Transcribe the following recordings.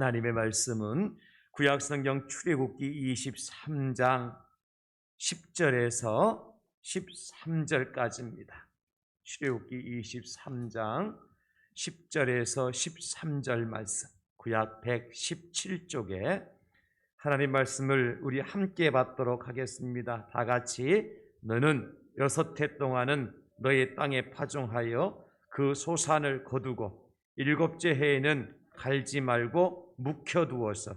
하나님의 말씀은 구약성경 출애굽기 23장 10절에서 13절까지입니다. 출애굽기 23장 10절에서 13절 말씀, 구약 117쪽에 하나님 말씀을 우리 함께 받도록 하겠습니다. 다 같이 너는 6해 동안은 너의 땅에 파종하여 그 소산을 거두고 7째 해에는 갈지 말고 묵혀두어서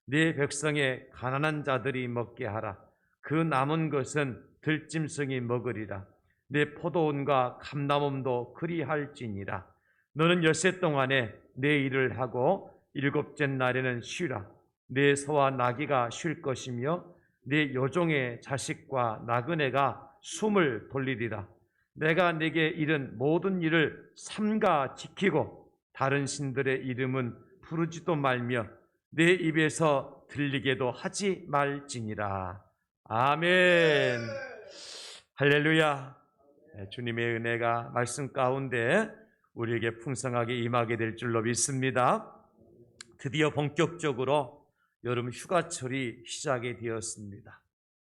네 백성의 가난한 자들이 먹게 하라. 그 남은 것은 들짐승이 먹으리라. 내 포도원과 감람음도 그리할지니라. 너는 6해 동안에 내 일을 하고 7째 날에는 쉬라. 내 소와 나귀가 쉴 것이며 내 여종의 자식과 나그네가 숨을 돌리리라. 내가 네게 이른 모든 일을 삼가 지키고 다른 신들의 이름은 부르지도 말며 내 입에서 들리게도 하지 말지니라. 아멘. 할렐루야. 주님의 은혜가 말씀 가운데 우리에게 풍성하게 임하게 될 줄로 믿습니다. 드디어 본격적으로 여름 휴가철이 시작이 되었습니다.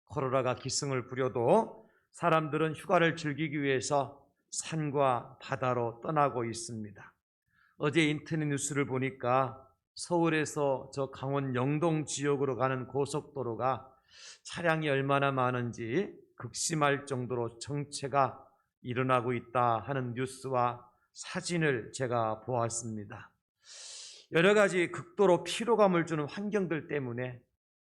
코로나가 기승을 부려도 사람들은 휴가를 즐기기 위해서 산과 바다로 떠나고 있습니다. 어제 인터넷 뉴스를 보니까 서울에서 저 강원 영동 지역으로 가는 고속도로가 차량이 얼마나 많은지 극심할 정도로 정체가 일어나고 있다 하는 뉴스와 사진을 제가 보았습니다. 여러 가지 극도로 피로감을 주는 환경들 때문에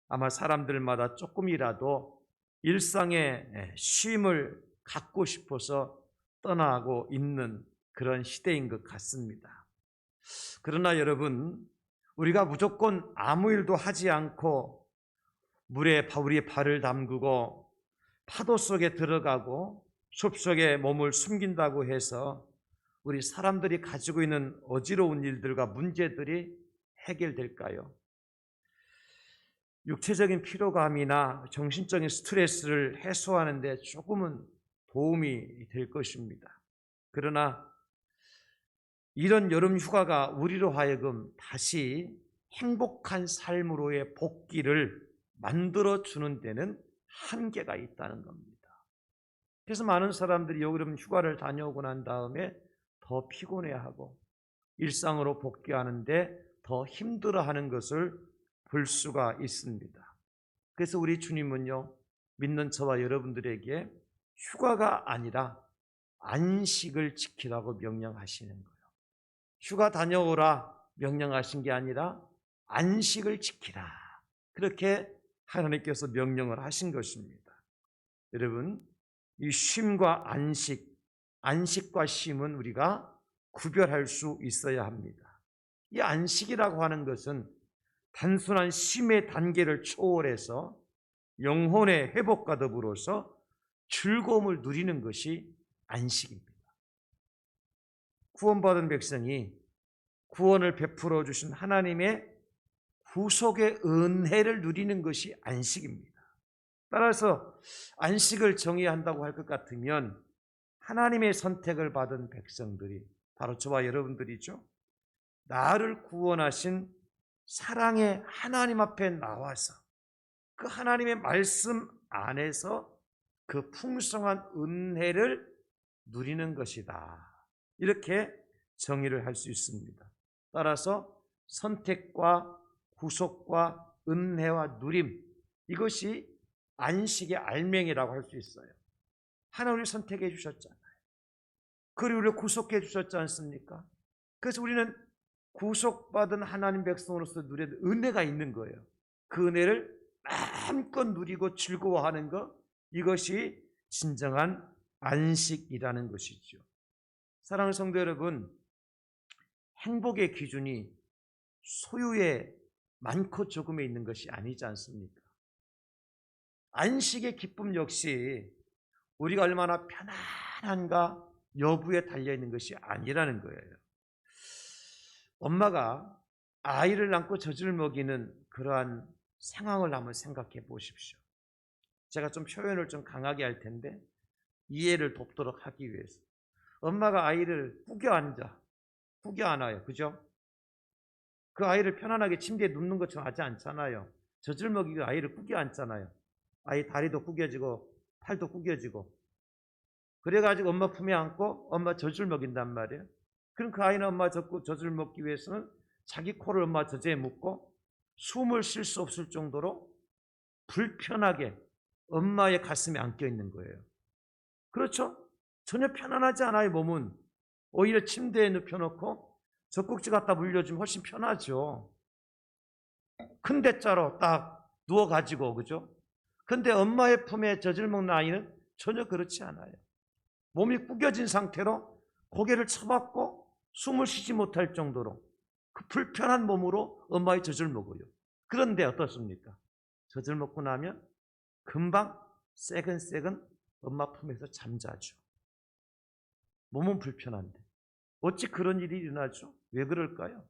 아마 사람들마다 조금이라도 일상의 쉼을 갖고 싶어서 떠나고 있는 그런 시대인 것 같습니다. 그러나 여러분, 우리가 무조건 아무 일도 하지 않고 물에 우리의 발을 담그고 파도 속에 들어가고 숲속에 몸을 숨긴다고 해서 우리 사람들이 가지고 있는 어지러운 일들과 문제들이 해결될까요? 육체적인 피로감이나 정신적인 스트레스를 해소하는 데 조금은 도움이 될 것입니다. 그러나 이런 여름 휴가가 우리로 하여금 다시 행복한 삶으로의 복귀를 만들어주는 데는 한계가 있다는 겁니다. 그래서 많은 사람들이 여름 휴가를 다녀오고 난 다음에 더 피곤해하고 일상으로 복귀하는데 더 힘들어하는 것을 볼 수가 있습니다. 그래서 우리 주님은요, 믿는 저와 여러분들에게 휴가가 아니라 안식을 지키라고 명령하시는 거예요. 휴가 다녀오라 명령하신 게 아니라 안식을 지키라. 그렇게 하나님께서 명령을 하신 것입니다. 여러분, 이 쉼과 안식과 쉼은 우리가 구별할 수 있어야 합니다. 이 안식이라고 하는 것은 단순한 쉼의 단계를 초월해서 영혼의 회복과 더불어서 즐거움을 누리는 것이 안식입니다. 구원받은 백성이 구원을 베풀어 주신 하나님의 구속의 은혜를 누리는 것이 안식입니다. 따라서 안식을 정의한다고 할 것 같으면 하나님의 선택을 받은 백성들이 바로 저와 여러분들이죠. 나를 구원하신 사랑의 하나님 앞에 나와서 그 하나님의 말씀 안에서 그 풍성한 은혜를 누리는 것이다. 이렇게 정의를 할 수 있습니다. 따라서 선택과 구속과 은혜와 누림, 이것이 안식의 알맹이라고 할 수 있어요. 하나님을 선택해 주셨잖아요. 그리고 우리를 구속해 주셨지 않습니까? 그래서 우리는 구속받은 하나님 백성으로서 누리는 은혜가 있는 거예요. 그 은혜를 마음껏 누리고 즐거워하는 것, 이것이 진정한 안식이라는 것이죠. 사랑하는 성도 여러분, 행복의 기준이 소유에 많고 적음에 있는 것이 아니지 않습니까? 안식의 기쁨 역시 우리가 얼마나 편안한가 여부에 달려있는 것이 아니라는 거예요. 엄마가 아이를 낳고 젖을 먹이는 그러한 상황을 한번 생각해 보십시오. 제가 좀 표현을 좀 강하게 할 텐데 이해를 돕도록 하기 위해서. 엄마가 아이를 꾸겨 안아요. 그죠? 그 아이를 편안하게 침대에 눕는 것처럼 하지 않잖아요. 젖을 먹이고 아이를 구겨 앉잖아요. 아이 다리도 구겨지고 팔도 구겨지고. 그래가지고 엄마 품에 안고 엄마 젖을 먹인단 말이에요. 그럼 그 아이는 엄마 젖을 먹기 위해서는 자기 코를 엄마 젖에 묻고 숨을 쉴 수 없을 정도로 불편하게 엄마의 가슴에 안겨 있는 거예요. 그렇죠? 전혀 편안하지 않아요, 몸은. 오히려 침대에 눕혀놓고 젖꼭지 갖다 물려주면 훨씬 편하죠. 큰 대자로 딱 누워가지고, 그죠? 근데 엄마의 품에 젖을 먹는 아이는 전혀 그렇지 않아요. 몸이 구겨진 상태로 고개를 쳐박고 숨을 쉬지 못할 정도로 그 불편한 몸으로 엄마의 젖을 먹어요. 그런데 어떻습니까? 젖을 먹고 나면 금방 새근새근 엄마 품에서 잠자죠. 몸은 불편한데 어찌 그런 일이 일어나죠? 왜 그럴까요?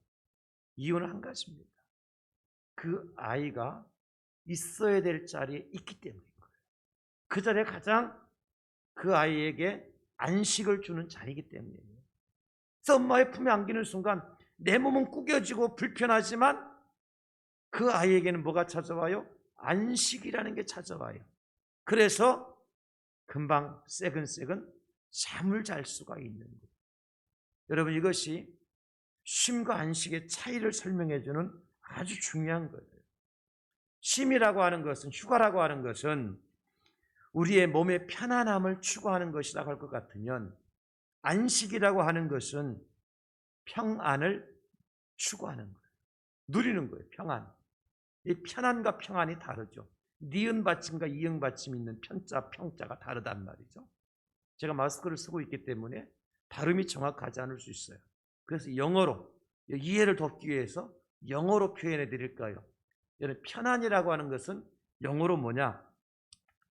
이유는 한 가지입니다. 그 아이가 있어야 될 자리에 있기 때문인 거예요. 그 자리에 가장 그 아이에게 안식을 주는 자리이기 때문이에요. 그래서 엄마의 품에 안기는 순간 내 몸은 구겨지고 불편하지만 그 아이에게는 뭐가 찾아와요? 안식이라는 게 찾아와요. 그래서 금방 새근새근 잠을 잘 수가 있는 거예요. 여러분, 이것이 쉼과 안식의 차이를 설명해 주는 아주 중요한 거예요. 쉼이라고 하는 것은, 휴가라고 하는 것은 우리의 몸의 편안함을 추구하는 것이라고 할 것 같으면, 안식이라고 하는 것은 평안을 추구하는 거예요. 누리는 거예요. 평안. 이 편안과 평안이 다르죠. 니은 받침과 이응 받침이 있는 편자, 평자가 다르단 말이죠. 제가 마스크를 쓰고 있기 때문에 발음이 정확하지 않을 수 있어요. 그래서 영어로, 이해를 돕기 위해서 영어로 표현해 드릴까요? 여러분, 편안이라고 하는 것은 영어로 뭐냐?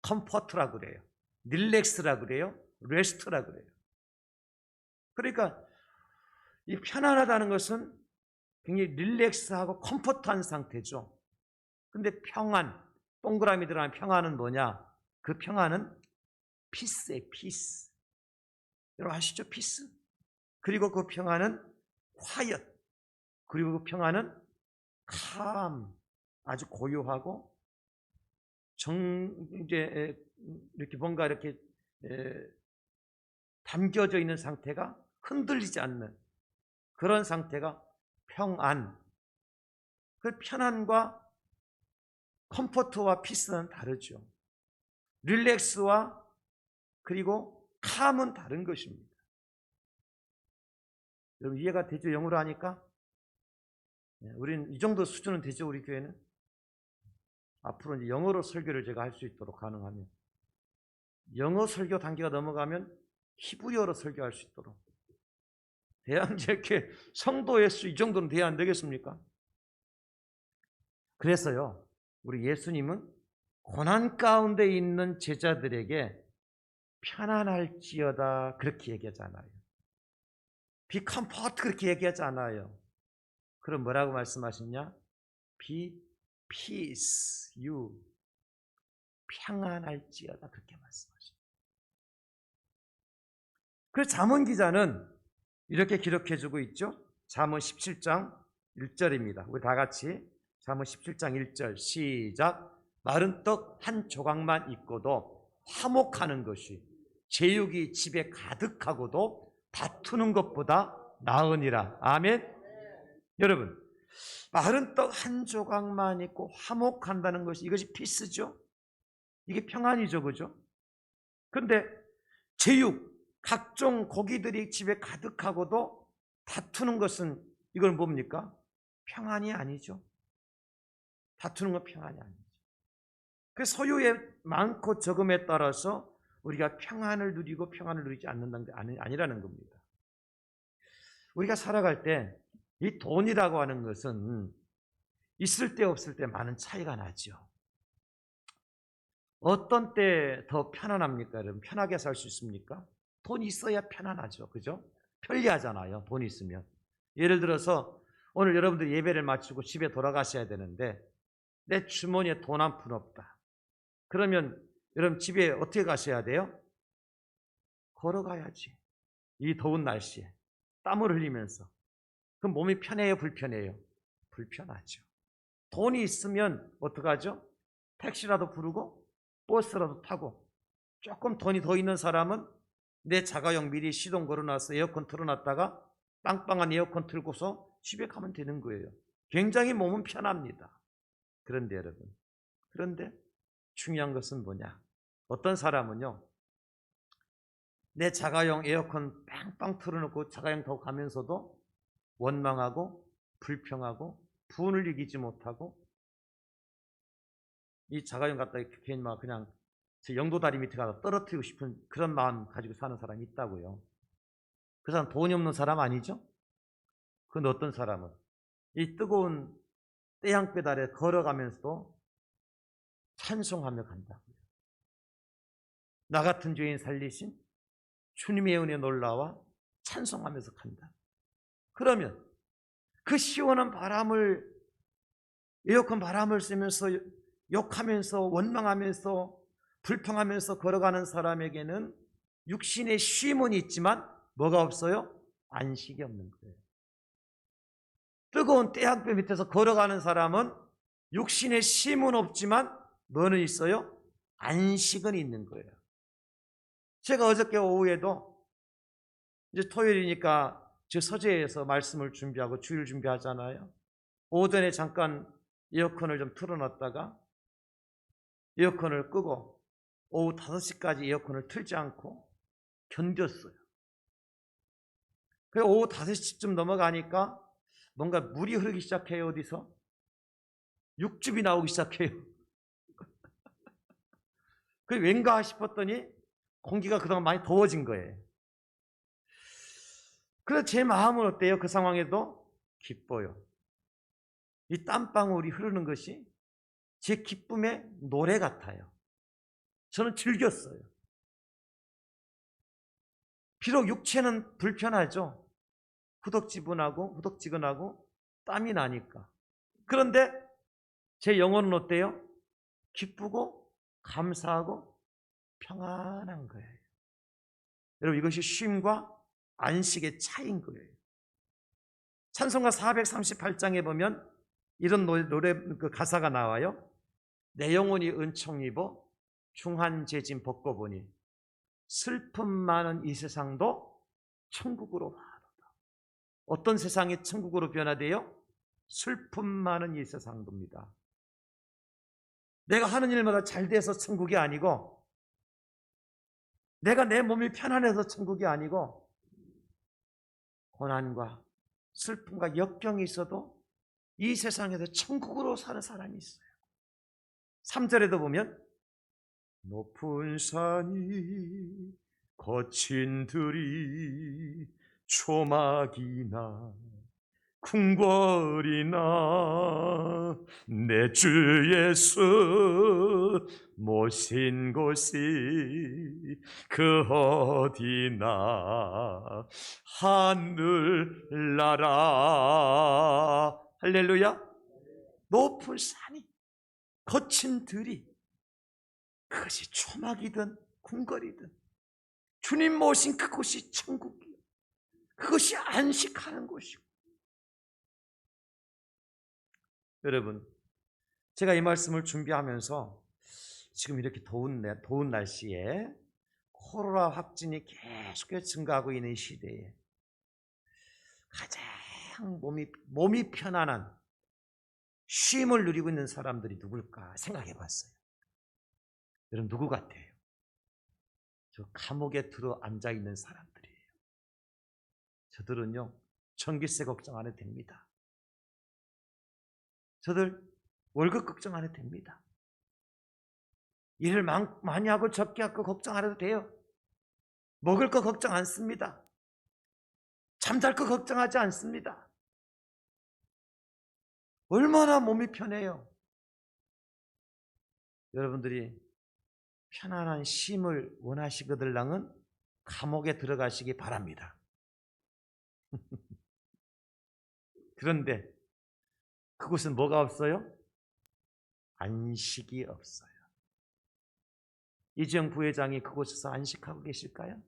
컴포트라고 그래요. 릴렉스라고 그래요. 레스트라고 그래요. 그러니까 이 편안하다는 것은 굉장히 릴렉스하고 컴포트한 상태죠. 근데 평안, 동그라미 들어간 평안은 뭐냐? 그 평안은 피스예요, 피스. 여러분 아시죠? 피스. 그리고 그 평안은 quiet. 그리고 그 평안은 calm. 아주 고요하고 이제 이렇게 뭔가 이렇게 담겨져 있는 상태가 흔들리지 않는 그런 상태가 평안. 그 편안과 컴포트와 피스는 다르죠. 릴렉스와 그리고 캄은 다른 것입니다. 여러분 이해가 되죠? 영어로 하니까? 우리는 이 정도 수준은 되죠, 우리 교회는? 앞으로 이제 영어로 설교를 제가 할 수 있도록 가능하면, 영어 설교 단계가 넘어가면 히브리어로 설교할 수 있도록, 대한제교 성도의 수 이 정도는 돼야 안 되겠습니까? 그래서요, 우리 예수님은 고난 가운데 있는 제자들에게 편안할지어다 그렇게 얘기하잖아요. Be comfort 그렇게 얘기하지 않아요. 그럼 뭐라고 말씀하셨냐? Be peace, you. 평안할지어다 그렇게 말씀하십니다. 그래서 잠언 기자는 이렇게 기록해주고 있죠. 잠언 17장 1절입니다. 우리 다 같이 잠언 17장 1절 시작. 마른 떡 한 조각만 있고도 화목하는 것이 제육이 집에 가득하고도 다투는 것보다 나으니라. 아멘. 여러분, 마른 떡 한 조각만 있고 화목한다는 것이, 이것이 피스죠. 이게 평안이죠, 그죠? 그런데 제육, 각종 고기들이 집에 가득하고도 다투는 것은, 이건 뭡니까? 평안이 아니죠. 다투는 건 평안이 아니죠. 그 소유의 많고 적음에 따라서 우리가 평안을 누리고 평안을 누리지 않는다는 게 아니라는 겁니다. 우리가 살아갈 때 이 돈이라고 하는 것은 있을 때 없을 때 많은 차이가 나죠. 어떤 때 더 편안합니까? 여러분, 편하게 살 수 있습니까? 돈이 있어야 편안하죠. 그죠? 편리하잖아요. 돈이 있으면. 예를 들어서 오늘 여러분들 예배를 마치고 집에 돌아가셔야 되는데 내 주머니에 돈 한 푼 없다. 그러면 여러분 집에 어떻게 가셔야 돼요? 걸어가야지. 이 더운 날씨에 땀을 흘리면서. 그럼 몸이 편해요, 불편해요? 불편하죠. 돈이 있으면 어떡하죠? 택시라도 부르고 버스라도 타고, 조금 돈이 더 있는 사람은 내 자가용 미리 시동 걸어놔서 에어컨 틀어놨다가 빵빵한 에어컨 틀고서 집에 가면 되는 거예요. 굉장히 몸은 편합니다. 그런데 여러분, 그런데 중요한 것은 뭐냐? 어떤 사람은요, 내 자가용 에어컨 빵빵 틀어놓고 자가용 타고 가면서도 원망하고 불평하고 분을 이기지 못하고, 이 자가용 갖다 괜히 막 그냥 저 영도다리 밑에 가서 떨어뜨리고 싶은 그런 마음 가지고 사는 사람이 있다고요. 그 사람 돈이 없는 사람 아니죠? 그런데 어떤 사람은 이 뜨거운 태양 배달에 걸어가면서도 찬송하며 간다고요. 나 같은 죄인 살리신 주님의 은혜 놀라와 찬송하면서 간다. 그러면 그 시원한 바람을, 에어컨 바람을 쐬면서 욕하면서 원망하면서 불평하면서 걸어가는 사람에게는 육신의 쉼은 있지만 뭐가 없어요? 안식이 없는 거예요. 뜨거운 태양볕 밑에서 걸어가는 사람은 육신의 쉼은 없지만 뭐는 있어요? 안식은 있는 거예요. 제가 어저께 오후에도 이제 토요일이니까 제 서재에서 말씀을 준비하고 주일 준비하잖아요. 오전에 잠깐 에어컨을 좀 틀어놨다가 에어컨을 끄고 오후 5시까지 에어컨을 틀지 않고 견뎠어요. 그래서 오후 5시쯤 넘어가니까 뭔가 물이 흐르기 시작해요. 어디서? 육즙이 나오기 시작해요. 그게 왠가 싶었더니 공기가 그동안 많이 더워진 거예요. 그래서 제 마음은 어때요? 그 상황에도 기뻐요. 이 땀방울이 흐르는 것이 제 기쁨의 노래 같아요. 저는 즐겼어요. 비록 육체는 불편하죠. 후덕지근하고 땀이 나니까. 그런데 제 영혼은 어때요? 기쁘고 감사하고 평안한 거예요. 여러분, 이것이 쉼과 안식의 차이인 거예요. 찬송가 438장에 보면 이런 노래 그 가사가 나와요. 내 영혼이 은총 입어 중한 죄짐 벗고 보니 슬픔 많은 이 세상도 천국으로 하도다. 어떤 세상이 천국으로 변화돼요? 슬픔 많은 이 세상도입니다. 내가 하는 일마다 잘 돼서 천국이 아니고, 내가 내 몸이 편안해서 천국이 아니고, 고난과 슬픔과 역경이 있어도 이 세상에서 천국으로 사는 사람이 있어요. 3절에도 보면 높은 산이 거친 들이 초막이나 궁궐이나 내 주 예수 모신 곳이 그 어디나 하늘나라. 할렐루야. 높은 산이 거친 들이, 그것이 초막이든 궁궐이든 주님 모신 그곳이 천국이에요. 그것이 안식하는 곳이고. 여러분, 제가 이 말씀을 준비하면서 지금 이렇게 더운 날씨에 코로나 확진이 계속해서 증가하고 있는 시대에 가장 몸이 편안한 쉼을 누리고 있는 사람들이 누굴까 생각해 봤어요. 여러분, 누구 같아요? 저 감옥에 들어 앉아 있는 사람들이에요. 저들은요, 전기세 걱정 안 해도 됩니다. 저들 월급 걱정 안 해도 됩니다. 일을 많이 하고 적게 하고 걱정 안 해도 돼요. 먹을 거 걱정 안 씁니다. 잠잘 거 걱정하지 않습니다. 얼마나 몸이 편해요. 여러분들이 편안한 쉼을 원하시거들랑은 감옥에 들어가시기 바랍니다. 그런데 그곳은 뭐가 없어요? 안식이 없어요. 이재용 부회장이 그곳에서 안식하고 계실까요?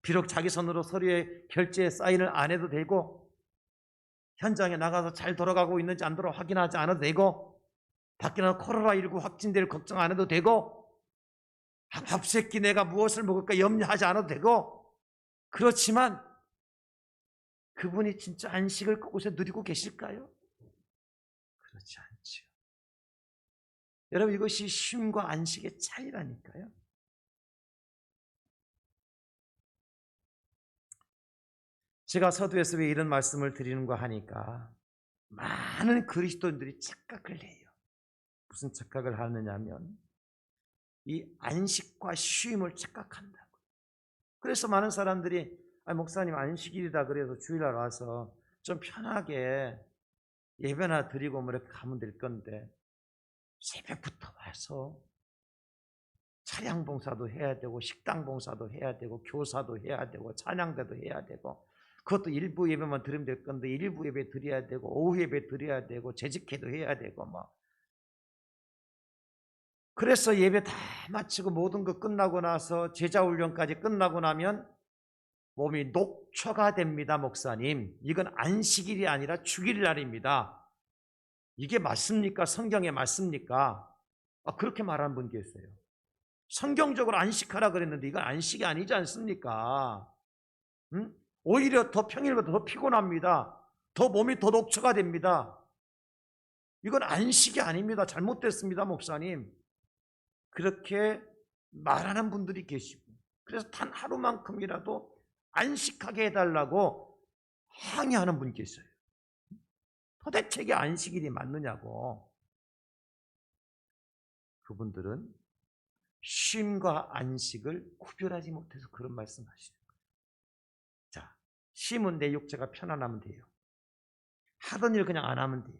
비록 자기 손으로 서류에 결제 사인을 안 해도 되고 현장에 나가서 잘 돌아가고 있는지 안 돌아 확인하지 않아도 되고, 밖에 나가 코로나19 확진될 걱정 안 해도 되고, 밥새끼 내가 무엇을 먹을까 염려하지 않아도 되고, 그렇지만 그분이 진짜 안식을 그곳에 누리고 계실까요? 그렇지 않죠. 여러분, 이것이 쉼과 안식의 차이라니까요. 제가 서두에서 왜 이런 말씀을 드리는가 하니까 많은 그리스도인들이 착각을 해요. 무슨 착각을 하느냐면 이 안식과 쉼을 착각한다고. 그래서 많은 사람들이 목사님 안식일이다 그래서 주일날 와서 좀 편하게 예배나 드리고 뭐 이렇게 가면 될 건데, 새벽부터 와서 차량 봉사도 해야 되고 식당 봉사도 해야 되고 교사도 해야 되고 찬양대도 해야 되고, 그것도 일부 예배만 드리면 될 건데 일부 예배 드려야 되고 오후 예배 드려야 되고 재직회도 해야 되고 뭐. 그래서 예배 다 마치고 모든 거 끝나고 나서 제자 훈련까지 끝나고 나면 몸이 녹초가 됩니다. 목사님, 이건 안식일이 아니라 주일날입니다. 이게 맞습니까? 성경에 맞습니까? 그렇게 말하는 분 계세요. 성경적으로 안식하라 그랬는데 이건 안식이 아니지 않습니까? 응? 오히려 더 평일보다 더 피곤합니다. 더 몸이 더 녹초가 됩니다. 이건 안식이 아닙니다. 잘못됐습니다, 목사님. 그렇게 말하는 분들이 계시고, 그래서 단 하루만큼이라도 안식하게 해달라고 항의하는 분이 계세요. 도대체 이게 안식일이 맞느냐고. 그분들은 쉼과 안식을 구별하지 못해서 그런 말씀하시는 거예요. 자, 쉼은 내 육체가 편안하면 돼요. 하던 일 그냥 안 하면 돼요.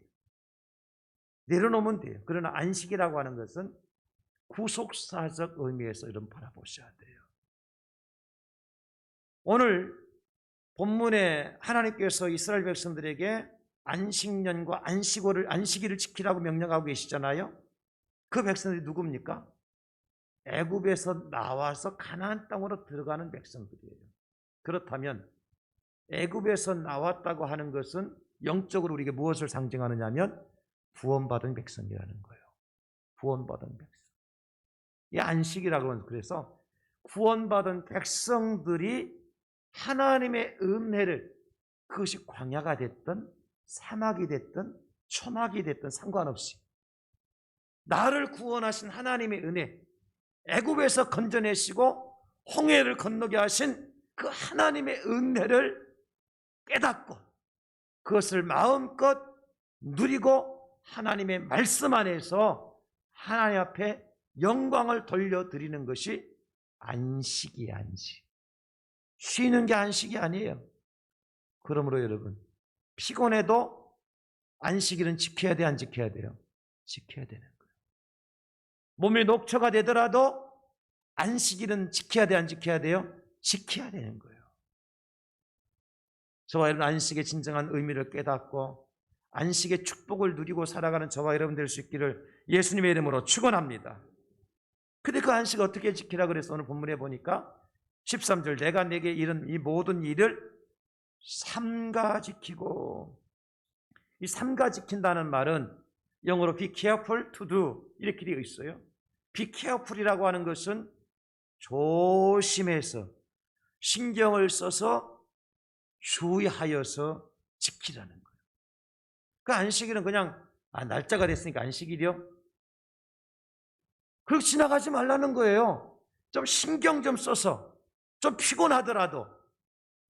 내려놓으면 돼요. 그러나 안식이라고 하는 것은 구속사적 의미에서 이런 바라보셔야 돼요. 오늘 본문에 하나님께서 이스라엘 백성들에게 안식년과 안식일을 지키라고 명령하고 계시잖아요. 그 백성들이 누굽니까? 애굽에서 나와서 가나안 땅으로 들어가는 백성들이에요. 그렇다면 애굽에서 나왔다고 하는 것은 영적으로 우리에게 무엇을 상징하느냐면 구원받은 백성이라는 거예요. 구원받은 백성. 이 안식이라고 하는, 그래서 구원받은 백성들이 하나님의 은혜를, 그것이 광야가 됐든 사막이 됐든 초막이 됐든 상관없이 나를 구원하신 하나님의 은혜, 애굽에서 건져내시고 홍해를 건너게 하신 그 하나님의 은혜를 깨닫고 그것을 마음껏 누리고 하나님의 말씀 안에서 하나님 앞에 영광을 돌려드리는 것이 안식이에요. 안식. 쉬는 게 안식이 아니에요. 그러므로 여러분, 피곤해도 안식일은 지켜야 돼, 안 지켜야 돼요? 지켜야 되는 거예요. 몸이 녹초가 되더라도 안식일은 지켜야 돼, 안 지켜야 돼요? 지켜야 되는 거예요. 저와 여러분, 안식의 진정한 의미를 깨닫고 안식의 축복을 누리고 살아가는 저와 여러분 될 수 있기를 예수님의 이름으로 축원합니다. 근데 그 안식을 어떻게 지키라 그래서 오늘 본문에 보니까 13절, 내가 내게 이른 이 모든 일을 삼가 지키고, 이 삼가 지킨다는 말은 영어로 be careful to do 이렇게 되어 있어요. be careful이라고 하는 것은 조심해서 신경을 써서 주의하여서 지키라는 거예요. 그 안식일은 그냥 날짜가 됐으니까 안식일이요? 그렇게 지나가지 말라는 거예요. 좀 신경 좀 써서 좀 피곤하더라도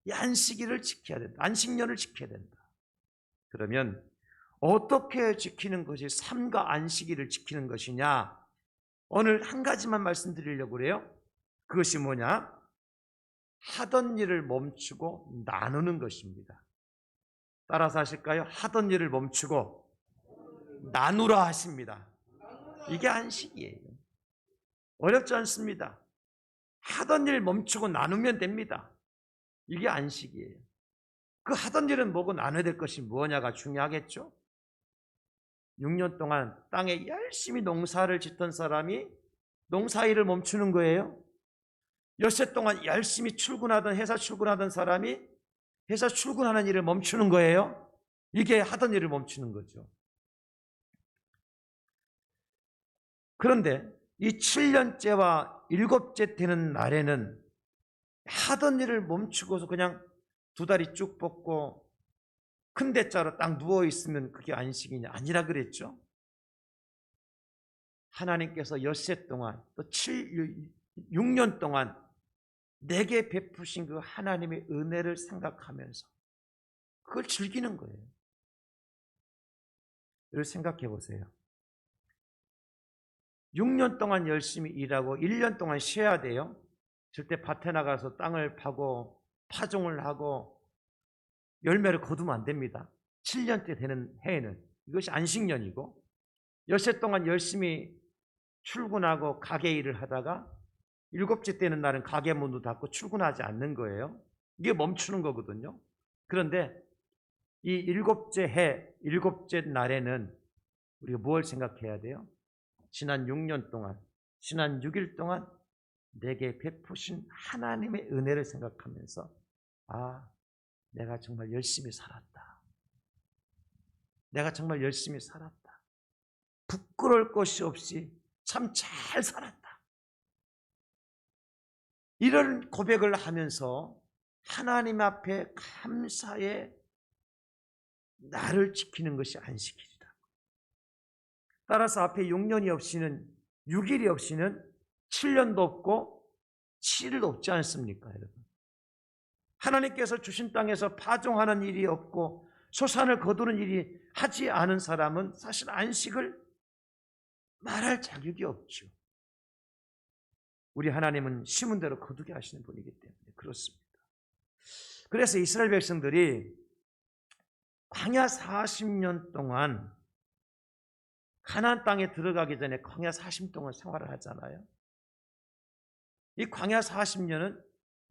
이 안식일을 지켜야 된다. 안식년을 지켜야 된다. 그러면 어떻게 지키는 것이 삼가 안식일을 지키는 것이냐? 오늘 한 가지만 말씀드리려고 그래요. 그것이 뭐냐? 하던 일을 멈추고 나누는 것입니다. 따라서 하실까요? 하던 일을 멈추고 나누라 하십니다. 이게 안식이에요. 어렵지 않습니다. 하던 일 멈추고 나누면 됩니다. 이게 안식이에요. 그 하던 일은 뭐고 나눠야 될 것이 뭐냐가 중요하겠죠. 6년 동안 땅에 열심히 농사를 짓던 사람이 농사일을 멈추는 거예요. 엿새 동안 열심히 출근하던 회사 출근하던 사람이 회사 출근하는 일을 멈추는 거예요. 이게 하던 일을 멈추는 거죠. 그런데 이 7년째와 7째 되는 날에는 하던 일을 멈추고서 그냥 두 다리 쭉 뻗고 큰 대자로 딱 누워있으면 그게 안식이냐? 아니라 그랬죠. 하나님께서 엿새 동안 또 6년 동안 내게 베푸신 그 하나님의 은혜를 생각하면서 그걸 즐기는 거예요. 이걸 생각해 보세요. 6년 동안 열심히 일하고 1년 동안 쉬어야 돼요. 절대 밭에 나가서 땅을 파고 파종을 하고 열매를 거두면 안 됩니다. 7년째 되는 해에는 이것이 안식년이고, 엿새 동안 열심히 출근하고 가게 일을 하다가 7째 되는 날은 가게 문도 닫고 출근하지 않는 거예요. 이게 멈추는 거거든요. 그런데 이 7째 해, 7째 날에는 우리가 뭘 생각해야 돼요? 지난 6년 동안, 지난 6일 동안 내게 베푸신 하나님의 은혜를 생각하면서 아, 내가 정말 열심히 살았다. 내가 정말 열심히 살았다. 부끄러울 것이 없이 참 잘 살았다. 이런 고백을 하면서 하나님 앞에 감사의 나를 지키는 것이 안식일이다. 따라서 앞에 6년이 없이는 6일이 없이는 7년도 없고 7일도 없지 않습니까, 여러분? 하나님께서 주신 땅에서 파종하는 일이 없고 소산을 거두는 일이 하지 않은 사람은 사실 안식을 말할 자격이 없죠. 우리 하나님은 심은 대로 거두게 하시는 분이기 때문에 그렇습니다. 그래서 이스라엘 백성들이 광야 40년 동안 가나안 땅에 들어가기 전에 광야 40년 동안 생활을 하잖아요. 이 광야 40년은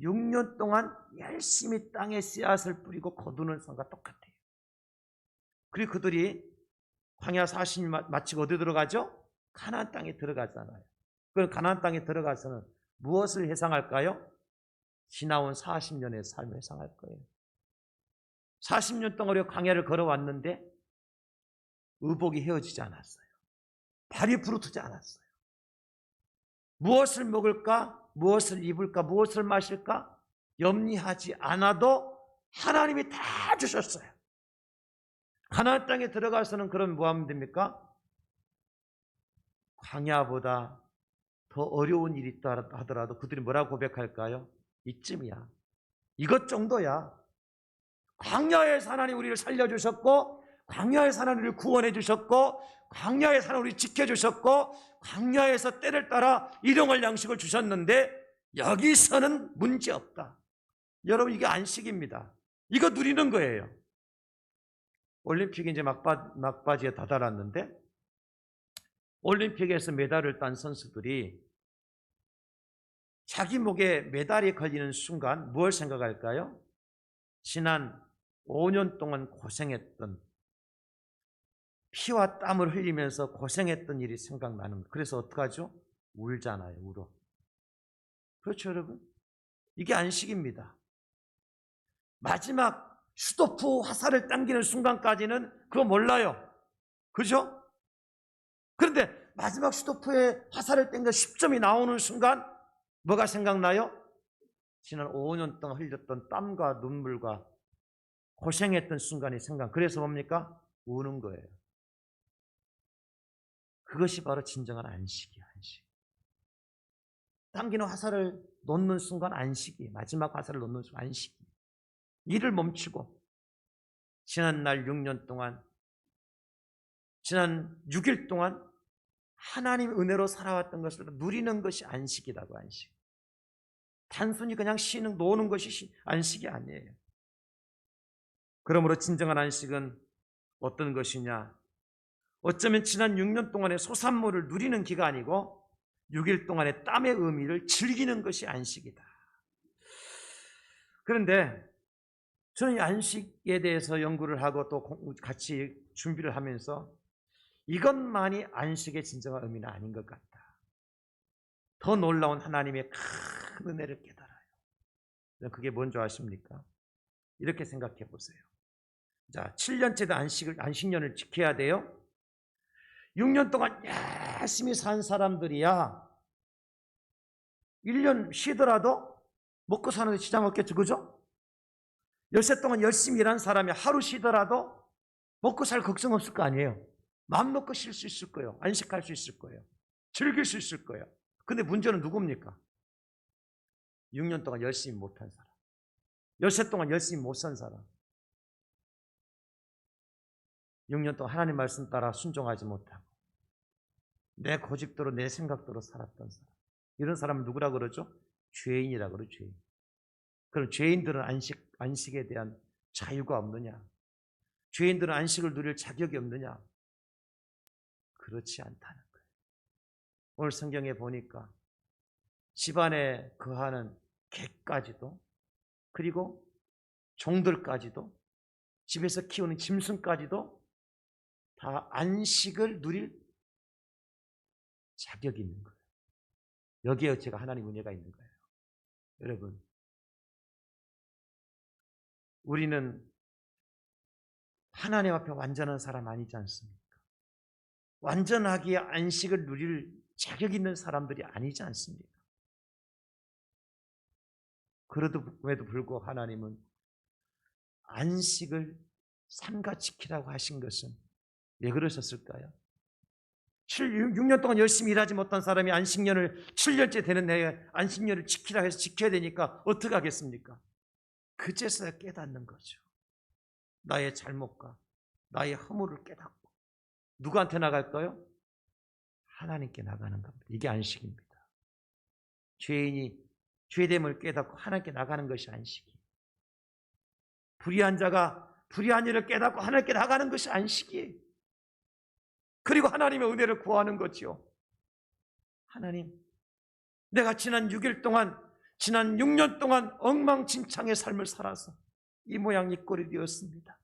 6년 동안 열심히 땅에 씨앗을 뿌리고 거두는 것과 똑같아요. 그리고 그들이 광야 40년 마치고 어디 들어가죠? 가나안 땅에 들어가잖아요. 그럼 가나안 땅에 들어가서는 무엇을 회상할까요? 지나온 40년의 삶을 회상할 거예요. 40년 동안 우리가 광야를 걸어왔는데 의복이 헤어지지 않았어요. 발이 부르트지 않았어요. 무엇을 먹을까? 무엇을 입을까? 무엇을 마실까? 염려하지 않아도 하나님이 다 주셨어요. 가나안 땅에 들어가서는 그럼 뭐 하면 됩니까? 광야보다 더 어려운 일이 있다 하더라도 그들이 뭐라고 고백할까요? 이쯤이야. 이것 정도야. 광야에서 하나님 우리를 살려주셨고, 광야에서 하나님 우리를 구원해 주셨고, 광야에서 하나님 우리를 지켜주셨고, 광야에서 때를 따라 일용할 양식을 주셨는데 여기서는 문제없다. 여러분, 이게 안식입니다. 이거 누리는 거예요. 올림픽이 이제 막바지에 다다랐는데 올림픽에서 메달을 딴 선수들이 자기 목에 메달이 걸리는 순간 무엇을 생각할까요? 지난 5년 동안 고생했던, 피와 땀을 흘리면서 고생했던 일이 생각나는 거예요. 그래서 어떡하죠? 울잖아요. 울어. 그렇죠, 여러분? 이게 안식입니다. 마지막 슈도프 화살을 당기는 순간까지는 그거 몰라요. 그죠? 그런데 마지막 슈도프에 화살을 당겨 10점이 나오는 순간 뭐가 생각나요? 지난 5년 동안 흘렸던 땀과 눈물과 고생했던 순간이 생각. 그래서 뭡니까? 우는 거예요. 그것이 바로 진정한 안식이야, 안식. 당기는 화살을 놓는 순간 안식이, 마지막 화살을 놓는 순간 안식이. 일을 멈추고 지난 날 6년 동안, 지난 6일 동안 하나님의 은혜로 살아왔던 것을 누리는 것이 안식이라고. 안식. 단순히 그냥 쉬는, 노는 것이 안식이 아니에요. 그러므로 진정한 안식은 어떤 것이냐? 어쩌면 지난 6년 동안의 소산물을 누리는 기간이고 6일 동안의 땀의 의미를 즐기는 것이 안식이다. 그런데 저는 이 안식에 대해서 연구를 하고 또 같이 준비를 하면서 이것만이 안식의 진정한 의미는 아닌 것 같다. 더 놀라운 하나님의 큰 은혜를 깨달아요. 그게 뭔지 아십니까? 이렇게 생각해 보세요. 자, 7년째도 안식년을 지켜야 돼요. 6년 동안 열심히 산 사람들이야 1년 쉬더라도 먹고 사는 데 지장 없겠죠, 그죠? 열세 동안 열심히 일한 사람이 하루 쉬더라도 먹고 살 걱정 없을 거 아니에요. 마음 놓고 쉴 수 있을 거예요. 안식할 수 있을 거예요. 즐길 수 있을 거예요. 근데 문제는 누굽니까? 6년 동안 열심히 못한 사람, 열세 동안 열심히 못 산 사람, 6년 동안 하나님 말씀 따라 순종하지 못하고 내 고집대로 내 생각대로 살았던 사람, 이런 사람을 누구라 그러죠? 죄인이라 그러죠. 죄인. 그럼 죄인들은 안식에 대한 자유가 없느냐? 죄인들은 안식을 누릴 자격이 없느냐? 그렇지 않다는 거예요. 오늘 성경에 보니까 집안에 거하는 개까지도, 그리고 종들까지도, 집에서 키우는 짐승까지도 다 안식을 누릴 자격이 있는 거예요. 여기에 제가 하나님 은혜가 있는 거예요. 여러분, 우리는 하나님 앞에 완전한 사람 아니지 않습니까? 완전하게 안식을 누릴 자격 있는 사람들이 아니지 않습니까? 그럼에도 불구하고 하나님은 안식을 삼가 지키라고 하신 것은 왜 그러셨을까요? 6년 동안 열심히 일하지 못한 사람이 안식년을 7년째 되는 내에 안식년을 지키라 해서 지켜야 되니까 어떻게 하겠습니까? 그제서야 깨닫는 거죠. 나의 잘못과 나의 허물을 깨닫고 누구한테 나갈까요? 하나님께 나가는 겁니다. 이게 안식입니다. 죄인이 죄됨을 깨닫고 하나님께 나가는 것이 안식이에요. 불의한 자가 불의한 일을 깨닫고 하나님께 나가는 것이 안식이에요. 그리고 하나님의 은혜를 구하는 거지요. 하나님, 내가 지난 6일 동안, 지난 6년 동안 엉망진창의 삶을 살아서 이 모양 이 꼴이 되었습니다.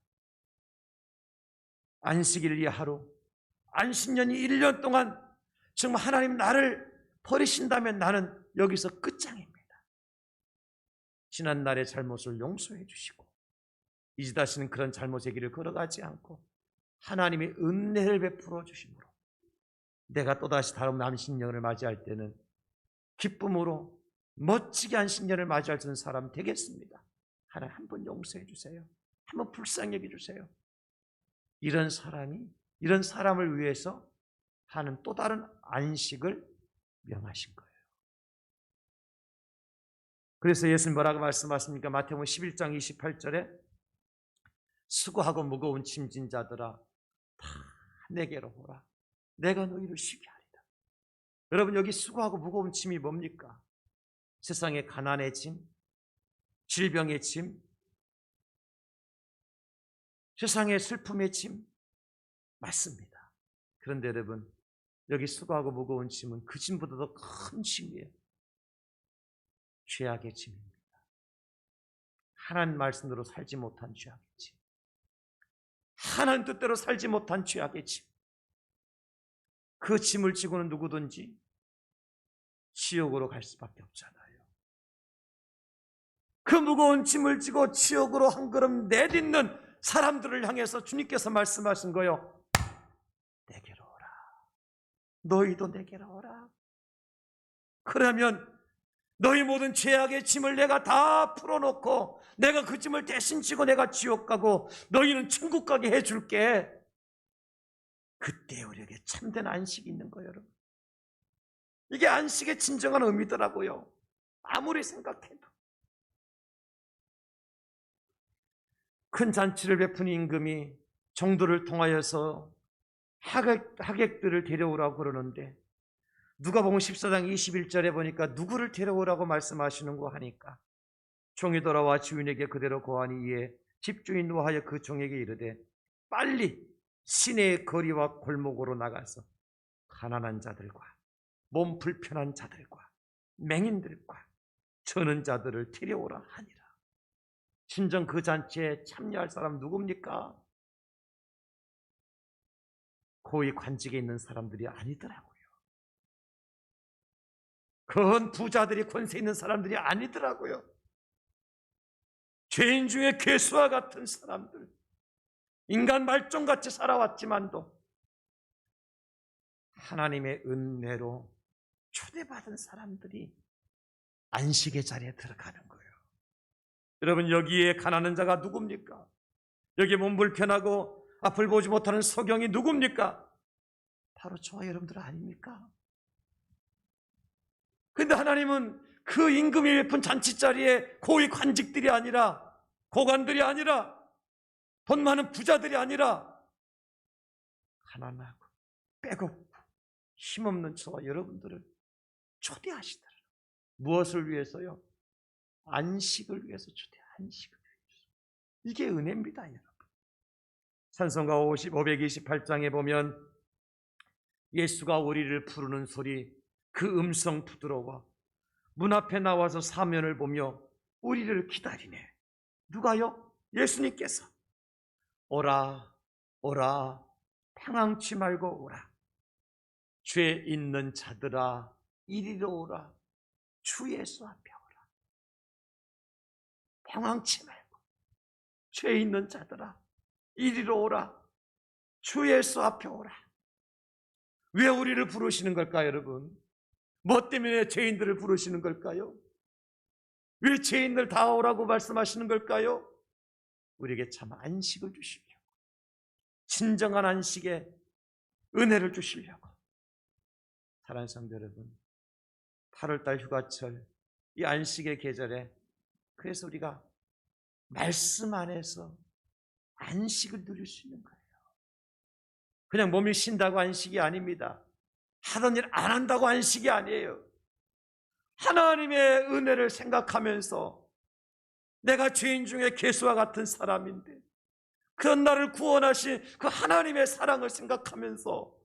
안식일 하루, 안식년이 1년 동안 정말 하나님 나를 버리신다면 나는 여기서 끝장입니다. 지난 날의 잘못을 용서해 주시고 이제 다시는 그런 잘못의 길을 걸어가지 않고 하나님의 은혜를 베풀어 주심으로 내가 또다시 다음 안식년을 맞이할 때는 기쁨으로 멋지게 안식년을 맞이할 수 있는 사람 되겠습니다. 하나님 한번 용서해 주세요. 한번 불쌍히 여겨 주세요. 이런 사람을 위해서 하는 또 다른 안식을 명하신 거예요. 그래서 예수님 뭐라고 말씀하십니까? 마태복음 11장 28절에 수고하고 무거운 짐진 자들아 다 내게로 오라. 내가 너희를 쉬게 하리라. 여러분, 여기 수고하고 무거운 짐이 뭡니까? 세상의 가난의 짐, 질병의 짐, 세상의 슬픔의 짐 맞습니다. 그런데 여러분, 여기 수고하고 무거운 짐은 그 짐보다 더 큰 짐이에요. 죄악의 짐입니다. 하나님 말씀대로 살지 못한 죄악의 짐, 하나님 뜻대로 살지 못한 죄악의 짐. 그 짐을 지고는 누구든지 지옥으로 갈 수밖에 없잖아요. 그 무거운 짐을 지고 지옥으로 한 걸음 내딛는 사람들을 향해서 주님께서 말씀하신 거예요. 내게로 오라. 너희도 내게로 오라. 그러면 너희 모든 죄악의 짐을 내가 다 풀어놓고 내가 그 짐을 대신 지고 내가 지옥 가고 너희는 천국 가게 해줄게. 그때 우리에게 참된 안식이 있는 거예요, 여러분. 이게 안식의 진정한 의미더라고요. 아무리 생각해도. 큰 잔치를 베푼 임금이 정도를 통하여서 하객들을 데려오라고 그러는데 누가복음 14장 21절에 보니까 누구를 데려오라고 말씀하시는고 하니까 종이 돌아와 주인에게 그대로 고하니 이에 집주인 노하여 그 종에게 이르되 빨리 시내의 거리와 골목으로 나가서 가난한 자들과 몸 불편한 자들과 맹인들과 저는 자들을 데려오라 하니라. 진정 그 잔치에 참여할 사람 누굽니까? 고위 관직에 있는 사람들이 아니더라고요. 큰 부자들이 권세 있는 사람들이 아니더라고요. 죄인 중에 괴수와 같은 사람들, 인간 말종같이 살아왔지만도 하나님의 은혜로 초대받은 사람들이 안식의 자리에 들어가는 거예요. 여러분, 여기에 가난한 자가 누굽니까? 여기에 몸 불편하고 앞을 보지 못하는 소경이 누굽니까? 바로 저와 여러분들 아닙니까? 근데 하나님은 그 임금이 베푼 잔치자리에 고위 관직들이 아니라, 고관들이 아니라, 돈 많은 부자들이 아니라 가난하고 빼곡고 힘없는 저와 여러분들을 초대하시더라. 무엇을 위해서요? 안식을 위해서 안식을 위해서. 이게 은혜입니다, 여러분. 찬송가 528장에 보면 예수가 우리를 부르는 소리, 그 음성 부드러워 문 앞에 나와서 사면을 보며 우리를 기다리네. 누가요? 예수님께서. 오라, 오라, 방황치 말고 오라. 죄 있는 자들아, 이리로 오라. 주 예수 앞에 오라. 방황치 말고, 죄 있는 자들아, 이리로 오라. 주 예수 앞에 오라. 왜 우리를 부르시는 걸까요, 여러분? 뭐 때문에 죄인들을 부르시는 걸까요? 왜 죄인들 다 오라고 말씀하시는 걸까요? 우리에게 참 안식을 주시려고, 진정한 안식에 은혜를 주시려고. 사랑하는 성도 여러분, 8월달 휴가철 이 안식의 계절에 그래서 우리가 말씀 안에서 안식을 누릴 수 있는 거예요. 그냥 몸이 쉰다고 안식이 아닙니다. 하던 일 안 한다고 안식이 아니에요. 하나님의 은혜를 생각하면서 내가 죄인 중에 괴수와 같은 사람인데 그런 나를 구원하신 그 하나님의 사랑을 생각하면서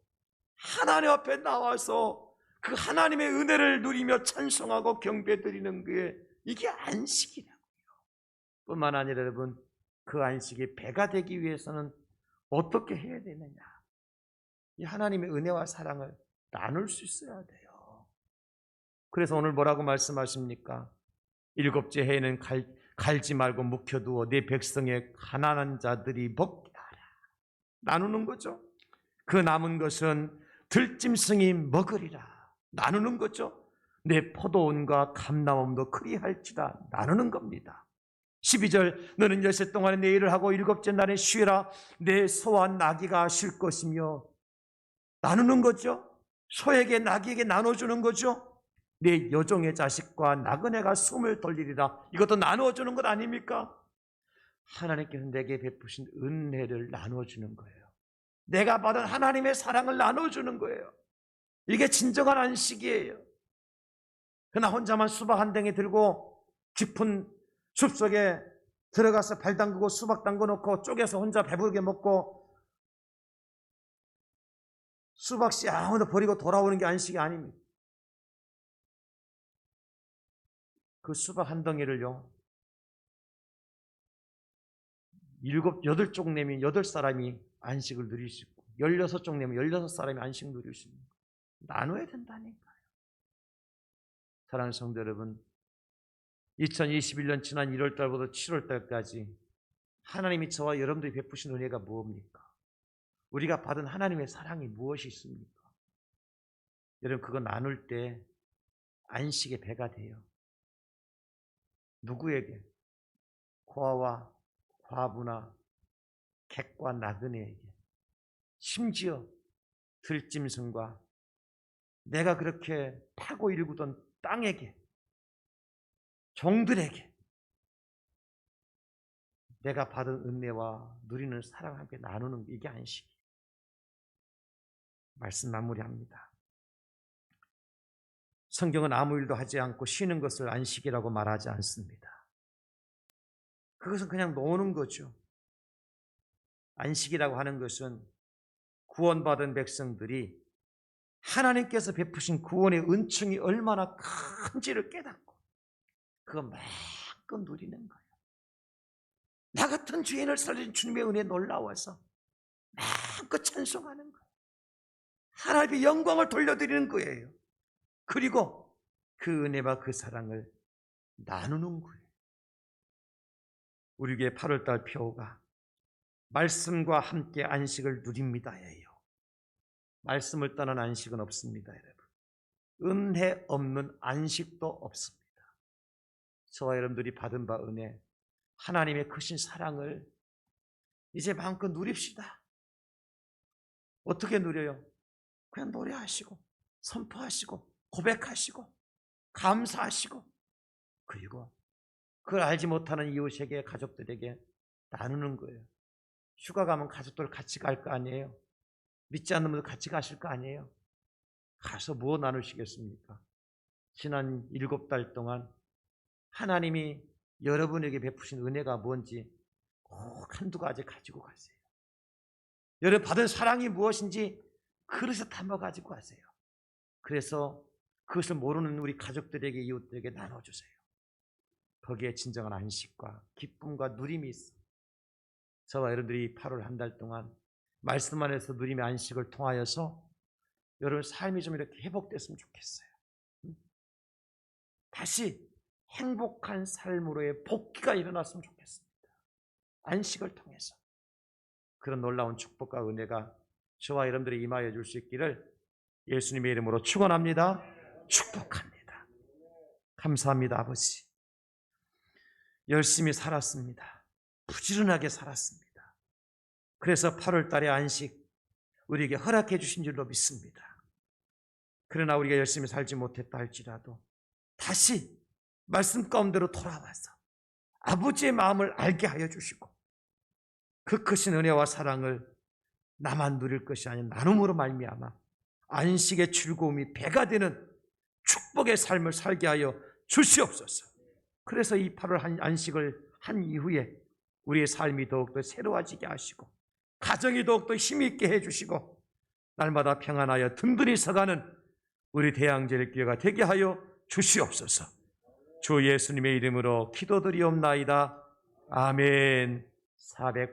하나님 앞에 나와서 그 하나님의 은혜를 누리며 찬송하고 경배드리는 게 이게 안식이라고요. 뿐만 아니라 여러분, 그 안식이 배가 되기 위해서는 어떻게 해야 되느냐? 이 하나님의 은혜와 사랑을 나눌 수 있어야 돼요. 그래서 오늘 뭐라고 말씀하십니까? 일곱째 해에는 갈지 말고 묵혀두어 내 백성의 가난한 자들이 먹게 하라. 나누는 거죠. 그 남은 것은 들짐승이 먹으리라. 나누는 거죠. 내 포도원과 감람원도 그리할지라. 나누는 겁니다. 12절, 너는 열세 동안에 내 일을 하고 일곱째 날에 쉬라. 내 소와 나귀가 쉴 것이며. 나누는 거죠. 소에게 나귀에게 나눠주는 거죠. 내 여종의 자식과 나그네가 숨을 돌리리라. 이것도 나누어주는 것 아닙니까? 하나님께서 내게 베푸신 은혜를 나눠주는 거예요. 내가 받은 하나님의 사랑을 나눠주는 거예요. 이게 진정한 안식이에요. 그러나 혼자만 수박 한 댕이 들고 깊은 숲속에 들어가서 발 담그고 수박 담궈 놓고 쪼개서 혼자 배부르게 먹고 수박씨 아무도 버리고 돌아오는 게 안식이 아닙니다. 그 수박 한 덩이를요, 8쪽 내면 8사람이 안식을 누릴 수 있고 16쪽 내면 16사람이 안식 누릴 수 있는 거예요. 나눠야 된다니까요. 사랑하는 성도 여러분, 2021년 지난 1월달부터 7월달까지 하나님이 저와 여러분들이 베푸신 은혜가 무엇입니까? 우리가 받은 하나님의 사랑이 무엇이 있습니까? 여러분, 그거 나눌 때 안식의 배가 돼요. 누구에게? 고아와 과부나 객과 나그네에게, 심지어 들짐승과 내가 그렇게 파고 일구던 땅에게, 종들에게 내가 받은 은혜와 누리는 사랑을 함께 나누는 게 이게 안식이에요. 말씀 마무리합니다. 성경은 아무 일도 하지 않고 쉬는 것을 안식이라고 말하지 않습니다. 그것은 그냥 노는 거죠. 안식이라고 하는 것은 구원받은 백성들이 하나님께서 베푸신 구원의 은총이 얼마나 큰지를 깨닫고 그거 마음껏 누리는 거예요. 나 같은 죄인을 살린 주님의 은혜에 놀라워서 마음껏 찬송하는 거예요. 하나님의 영광을 돌려드리는 거예요. 그리고 그 은혜와 그 사랑을 나누는 거예요. 우리 교회 8월달 표가 말씀과 함께 안식을 누립니다예요. 말씀을 떠난 안식은 없습니다, 여러분. 은혜 없는 안식도 없습니다. 저와 여러분들이 받은 바 은혜, 하나님의 크신 사랑을 이제 마음껏 누립시다. 어떻게 누려요? 그냥 노래하시고 선포하시고 고백하시고 감사하시고, 그리고 그걸 알지 못하는 이웃에게, 가족들에게 나누는 거예요. 휴가 가면 가족들 같이 갈 거 아니에요? 믿지 않는 분들 같이 가실 거 아니에요? 가서 뭐 나누시겠습니까? 지난 7달 동안 하나님이 여러분에게 베푸신 은혜가 뭔지 꼭 한두 가지 가지고 가세요. 여러분 받은 사랑이 무엇인지 그릇에 담아 가지고 가세요. 그래서 그것을 모르는 우리 가족들에게, 이웃들에게 나눠주세요. 거기에 진정한 안식과 기쁨과 누림이 있어. 저와 여러분들이 8월 한 달 동안 말씀 안에서 누림의 안식을 통하여서 여러분 삶이 좀 이렇게 회복됐으면 좋겠어요. 다시 행복한 삶으로의 복귀가 일어났으면 좋겠습니다. 안식을 통해서 그런 놀라운 축복과 은혜가 저와 여러분들이 임하여 줄 수 있기를 예수님의 이름으로 축원합니다. 축복합니다. 감사합니다. 아버지, 열심히 살았습니다. 부지런하게 살았습니다. 그래서 8월 달의 안식 우리에게 허락해 주신 줄로 믿습니다. 그러나 우리가 열심히 살지 못했다 할지라도 다시 말씀 가운데로 돌아와서 아버지의 마음을 알게 하여 주시고, 그 크신 은혜와 사랑을 나만 누릴 것이 아닌 나눔으로 말미암아 안식의 즐거움이 배가 되는 축복의 삶을 살게 하여 주시옵소서. 그래서 이 8월 안식을 한 이후에 우리의 삶이 더욱더 새로워지게 하시고, 가정이 더욱더 힘이 있게 해주시고, 날마다 평안하여 든든히 서가는 우리 대양제일교회가 되게 하여 주시옵소서. 주 예수님의 이름으로 기도드리옵나이다. 아멘. 408